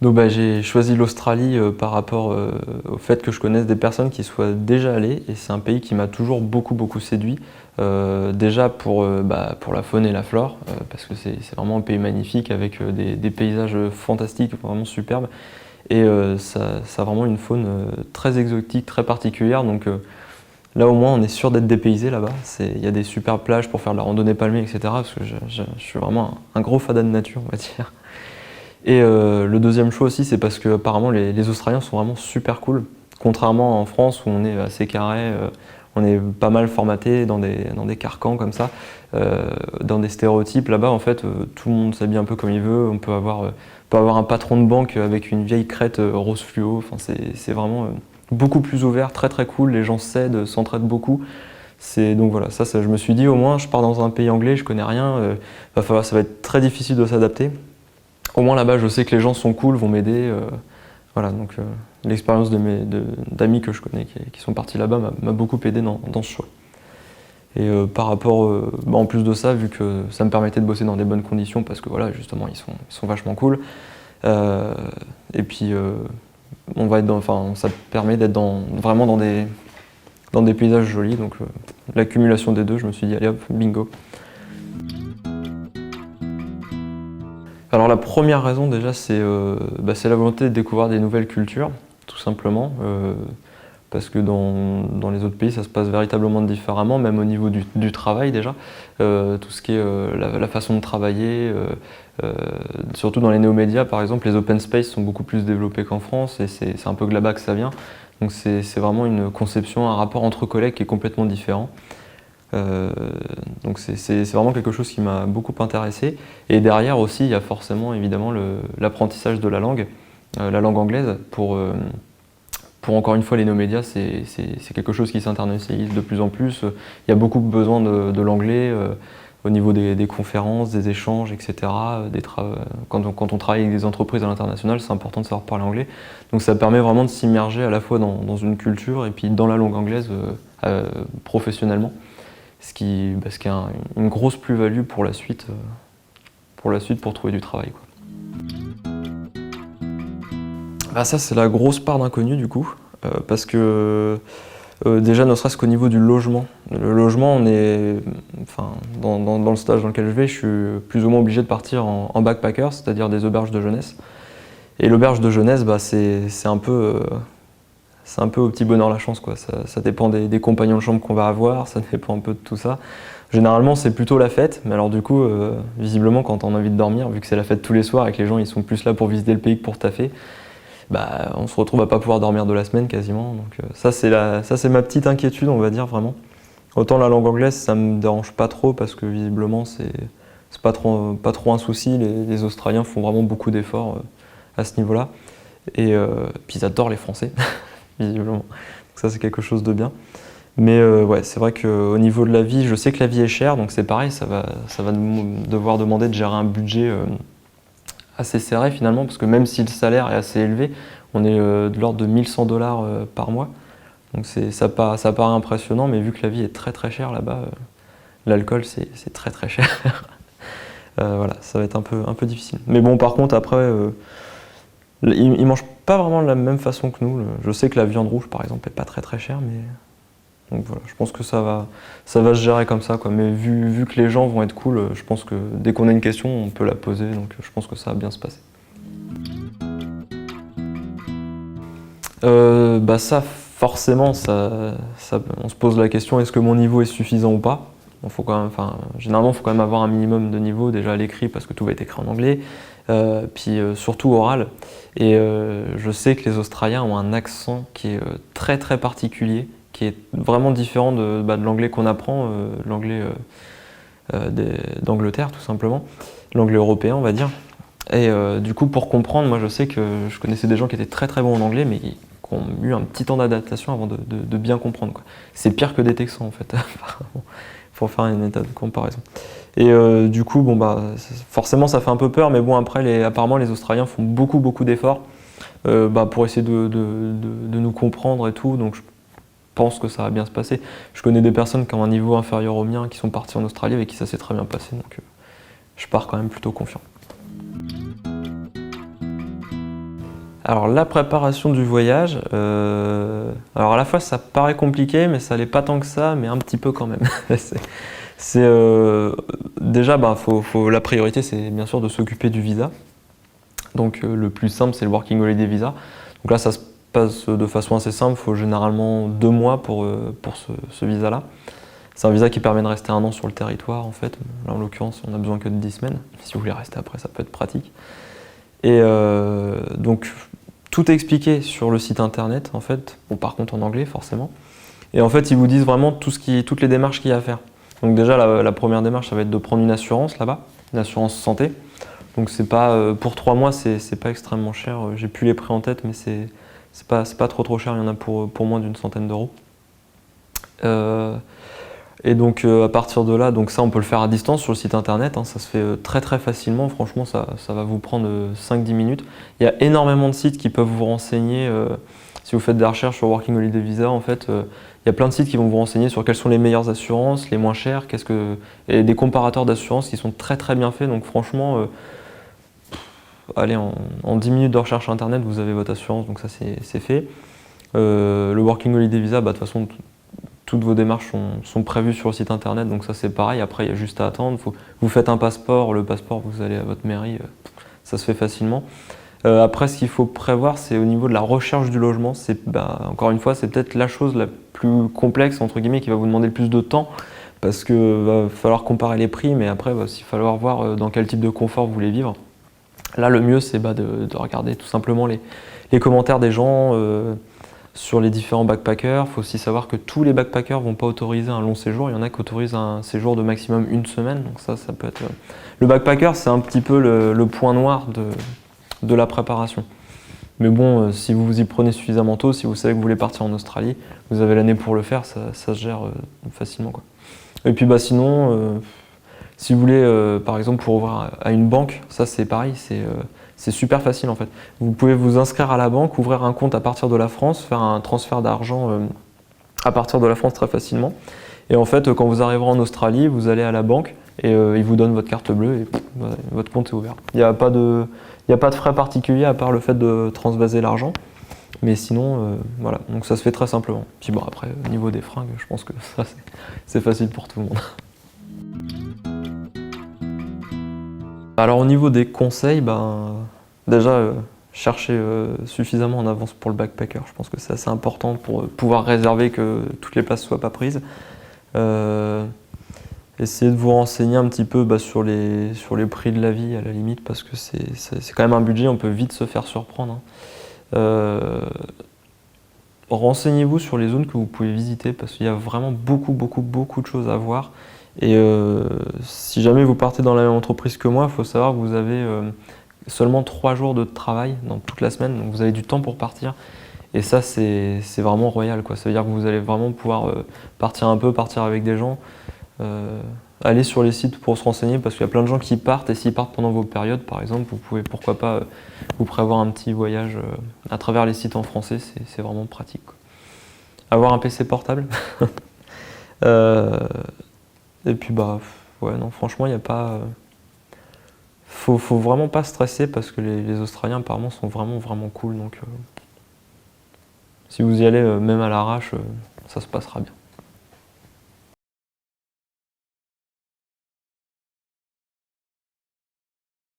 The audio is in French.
Donc j'ai choisi l'Australie par rapport au fait que je connaisse des personnes qui y soient déjà allées, et c'est un pays qui m'a toujours beaucoup séduit. Déjà pour la faune et la flore, parce que c'est vraiment un pays magnifique avec des paysages fantastiques, vraiment superbes. Et ça a vraiment une faune très exotique, très particulière. Donc là au moins on est sûr d'être dépaysé là-bas. Il y a des super plages pour faire de la randonnée palmée, etc. Parce que je suis vraiment un gros fada de nature, on va dire. Et le deuxième choix aussi, c'est parce que apparemment les Australiens sont vraiment super cool. Contrairement en France où on est assez carré, on est pas mal formaté dans des carcans comme ça, dans des stéréotypes. Là-bas, en fait, tout le monde s'habille un peu comme il veut. On peut avoir un patron de banque avec une vieille crête rose fluo. Enfin, c'est vraiment beaucoup plus ouvert, très cool. Les gens s'aident, s'entraident beaucoup. Donc voilà, ça, je me suis dit, au moins, je pars dans un pays anglais, je connais rien. Ça va être très difficile de s'adapter. Au moins là-bas, je sais que les gens sont cool, vont m'aider. Voilà, donc l'expérience d'amis que je connais qui sont partis là-bas m'a beaucoup aidé dans ce choix. Et par rapport, en plus de ça, vu que ça me permettait de bosser dans des bonnes conditions, parce que voilà, justement, ils sont vachement cool. Et puis, ça permet d'être vraiment dans des paysages jolis. Donc l'accumulation des deux, je me suis dit, allez hop, bingo. Alors la première raison déjà, c'est la volonté de découvrir des nouvelles cultures, tout simplement. Parce que dans les autres pays, ça se passe véritablement différemment, même au niveau du travail déjà. Tout ce qui est la façon de travailler, surtout dans les néomédias par exemple, les open space sont beaucoup plus développés qu'en France, et c'est un peu là-bas que ça vient. Donc c'est vraiment une conception, un rapport entre collègues qui est complètement différent. Donc c'est vraiment quelque chose qui m'a beaucoup intéressé. Et derrière aussi, il y a forcément évidemment l'apprentissage de la langue anglaise. Pour encore une fois, les néomédias, c'est quelque chose qui s'internationalise de plus en plus. Il y a beaucoup besoin de l'anglais au niveau des conférences, des échanges, etc. Quand on travaille avec des entreprises à l'international, c'est important de savoir parler anglais. Donc ça permet vraiment de s'immerger à la fois dans une culture et puis dans la langue anglaise professionnellement. Ce qui est une grosse plus-value pour la suite, pour trouver du travail, quoi. Ça, c'est la grosse part d'inconnu du coup, parce que déjà, ne serait-ce qu'au niveau du logement. Le logement, dans le stage dans lequel je vais, je suis plus ou moins obligé de partir en backpacker, c'est-à-dire des auberges de jeunesse. Et l'auberge de jeunesse, c'est un peu au petit bonheur la chance, quoi. Ça dépend des compagnons de chambre qu'on va avoir, ça dépend un peu de tout ça. Généralement, c'est plutôt la fête, mais alors du coup, visiblement, quand on a envie de dormir, vu que c'est la fête tous les soirs et que les gens ils sont plus là pour visiter le pays que pour taffer, on se retrouve à pas pouvoir dormir de la semaine quasiment. Donc ça c'est ma petite inquiétude, on va dire, vraiment. Autant la langue anglaise, ça me dérange pas trop parce que visiblement c'est pas trop un souci. Les Australiens font vraiment beaucoup d'efforts à ce niveau-là. Et puis ils adorent les Français, visiblement. Donc ça c'est quelque chose de bien. Mais ouais, c'est vrai qu'au niveau de la vie, je sais que la vie est chère, donc c'est pareil, ça va devoir demander de gérer un budget assez serré finalement, parce que même si le salaire est assez élevé, on est de l'ordre de 1100 $ par mois. Donc ça paraît impressionnant, mais vu que la vie est très chère là-bas, l'alcool c'est très cher. Voilà, ça va être un peu difficile. Mais bon, par contre, après, ils mangent pas vraiment de la même façon que nous. Je sais que la viande rouge, par exemple, est pas très chère, mais donc voilà, je pense que ça va se gérer comme ça, quoi. Mais vu que les gens vont être cool, je pense que dès qu'on a une question, on peut la poser, donc je pense que ça va bien se passer. Ça, forcément, on se pose la question, est-ce que mon niveau est suffisant ou pas? Généralement, il faut quand même avoir un minimum de niveau déjà à l'écrit parce que tout va être écrit en anglais, puis surtout oral. Et je sais que les Australiens ont un accent qui est très particulier, qui est vraiment différent de l'anglais qu'on apprend, l'anglais d'Angleterre tout simplement, l'anglais européen on va dire. Et du coup pour comprendre, moi je sais que je connaissais des gens qui étaient très bons en anglais mais qui ont eu un petit temps d'adaptation avant de bien comprendre, quoi. C'est pire que des Texans en fait, apparemment, pour faire une état de comparaison. Et du coup forcément ça fait un peu peur, mais bon après apparemment les Australiens font beaucoup d'efforts pour essayer de nous comprendre et tout, donc je pense que ça va bien se passer. Je connais des personnes qui ont un niveau inférieur au mien qui sont parties en Australie avec qui ça s'est très bien passé, donc je pars quand même plutôt confiant. Alors la préparation du voyage, alors à la fois ça paraît compliqué, mais ça l'est pas tant que ça, mais un petit peu quand même. Déjà, la priorité c'est bien sûr de s'occuper du visa. Donc le plus simple c'est le Working Holiday Visa. Donc là ça se passe de façon assez simple, il faut généralement 2 mois pour ce visa-là. C'est un visa qui permet de rester 1 an sur le territoire en fait. Là en l'occurrence on a besoin que de 10 semaines. Si vous voulez rester après ça peut être pratique. Et donc tout est expliqué sur le site internet en fait. Bon par contre en anglais forcément. Et en fait ils vous disent vraiment toutes les démarches qu'il y a à faire. Donc déjà la première démarche ça va être de prendre une assurance là-bas, une assurance santé. Donc c'est pas pour 3 mois c'est pas extrêmement cher. J'ai plus les prix en tête mais c'est pas trop cher. Il y en a pour moins d'une centaine d'euros. Et donc à partir de là, donc ça on peut le faire à distance sur le site internet, hein, ça se fait très facilement, franchement ça va vous prendre 5-10 minutes. Il y a énormément de sites qui peuvent vous renseigner, si vous faites des recherches sur Working Holiday Visa en fait, il y a plein de sites qui vont vous renseigner sur quelles sont les meilleures assurances, les moins chères, et des comparateurs d'assurances qui sont très bien faits, donc franchement, allez en 10 minutes de recherche internet vous avez votre assurance, donc ça c'est fait. Le Working Holiday Visa, de toute façon, toutes vos démarches sont prévues sur le site internet, donc ça c'est pareil. Après, il y a juste à attendre. Vous faites un passeport, le passeport, vous allez à votre mairie, ça se fait facilement. Après, ce qu'il faut prévoir, c'est au niveau de la recherche du logement. Encore une fois, c'est peut-être la chose la plus complexe, entre guillemets, qui va vous demander le plus de temps, parce qu'il va falloir comparer les prix, mais après, il va aussi falloir voir dans quel type de confort vous voulez vivre. Là, le mieux, c'est de regarder tout simplement les commentaires des gens, sur les différents backpackers. Il faut aussi savoir que tous les backpackers ne vont pas autoriser un long séjour. Il y en a qui autorisent un séjour de maximum 1 semaine. Donc ça peut être... Le backpacker, c'est un petit peu le point noir de la préparation. Mais bon, si vous vous y prenez suffisamment tôt, si vous savez que vous voulez partir en Australie, vous avez l'année pour le faire, ça se gère facilement, quoi. Et puis sinon, si vous voulez, par exemple, pour ouvrir à une banque, ça c'est pareil, c'est super facile en fait. Vous pouvez vous inscrire à la banque, ouvrir un compte à partir de la France, faire un transfert d'argent à partir de la France très facilement. Et en fait, quand vous arriverez en Australie, vous allez à la banque et ils vous donnent votre carte bleue et votre compte est ouvert. Il n'y a pas de frais particuliers à part le fait de transvaser l'argent. Mais sinon, voilà, donc ça se fait très simplement. Puis bon, après, au niveau des fringues, je pense que ça c'est facile pour tout le monde. Alors au niveau des conseils, déjà chercher suffisamment en avance pour le backpacker. Je pense que c'est assez important pour pouvoir réserver que toutes les places ne soient pas prises. Essayez de vous renseigner un petit peu sur les prix de la vie à la limite parce que c'est quand même un budget, on peut vite se faire surprendre, hein. Renseignez-vous sur les zones que vous pouvez visiter parce qu'il y a vraiment beaucoup de choses à voir. Et si jamais vous partez dans la même entreprise que moi, il faut savoir que vous avez seulement 3 jours de travail dans toute la semaine, donc vous avez du temps pour partir. Et ça, c'est vraiment royal, quoi. Ça veut dire que vous allez vraiment pouvoir partir un peu, partir avec des gens, aller sur les sites pour se renseigner parce qu'il y a plein de gens qui partent et s'ils partent pendant vos périodes, par exemple, vous pouvez pourquoi pas vous prévoir un petit voyage à travers les sites en français, c'est vraiment pratique, quoi. Avoir un PC portable. Et puis ouais non franchement il n'y a pas... Faut vraiment pas stresser parce que les Australiens apparemment sont vraiment cool donc si vous y allez même à l'arrache ça se passera bien.